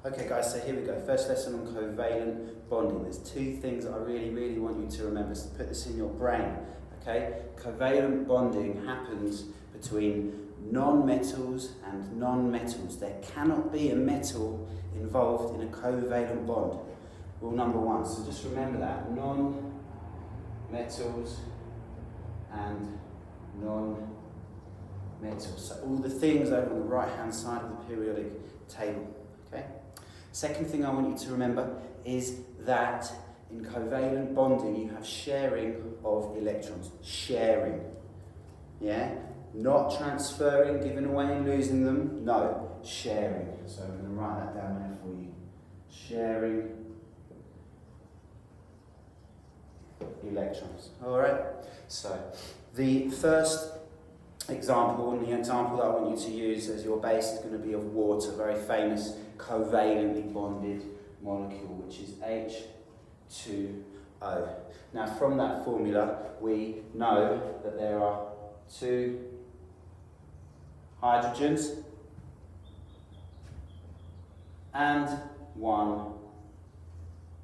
Okay guys, so here we go. First lesson on covalent bonding. There's two things that I really want you to remember, so put this in your brain, okay? Covalent bonding happens between non-metals and non-metals. There cannot be a metal involved in a covalent bond. Rule number one, so just remember that. Non-metals and non-metals. So all the things over on the right-hand side of the periodic table, okay? Second thing I want you to remember is that in covalent bonding you have sharing of electrons. Sharing, yeah? Not transferring, giving away and losing them, no, sharing. So I'm going to write that down there for you. Sharing electrons. Alright, so the first example, and the example that I want you to use as your base is going to be of water, very famous covalently bonded molecule, which is H2O. Now from that formula we know that there are two hydrogens and one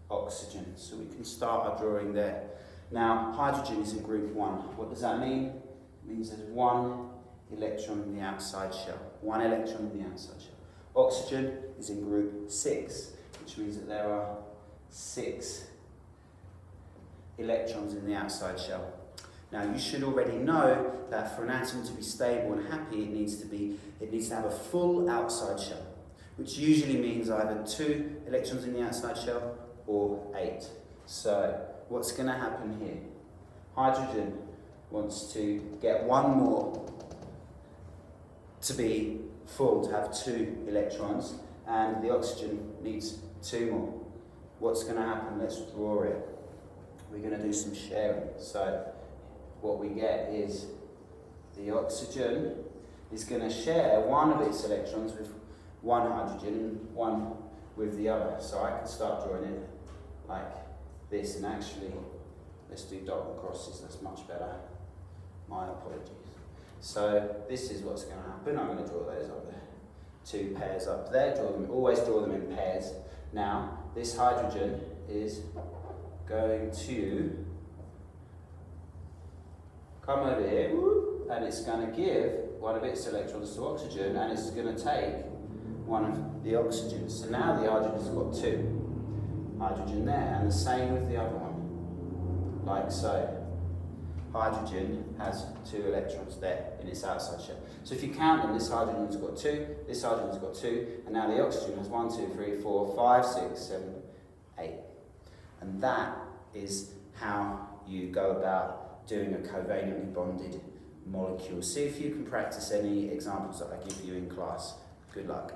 oxygen. So we can start our drawing there. Now hydrogen is in group 1. What does that mean? It means there's one electron in the outside shell. One electron in the outside shell. Oxygen is in group 6, which means that there are 6 electrons in the outside shell. Now you should already know that for an atom to be stable and happy, it needs to have a full outside shell, which usually means either 2 electrons in the outside shell or 8. So what's going to happen here? Hydrogen wants to get one more to be full, to have 2 electrons, and the oxygen needs 2 more. What's going to happen? Let's draw it. We're going to do some sharing. So what we get is the oxygen is going to share one of its electrons with one hydrogen and one with the other. So I can start drawing it like this, and actually let's do dot and crosses, that's much better. My apologies. So this is what's going to happen. I'm going to draw those up there. 2 pairs up there. Always draw them in pairs. Now this hydrogen is going to come over here, and it's going to give one of its electrons to oxygen, and it's going to take one of the oxygens. So now the hydrogen's got 2 hydrogen there, and the same with the other one, like so. Hydrogen has 2 electrons there in its outside shell. So if you count them, this hydrogen's got 2, this hydrogen's got 2, and now the oxygen has 1, 2, 3, 4, 5, 6, 7, 8. And that is how you go about doing a covalently bonded molecule. See if you can practice any examples that I give you in class. Good luck.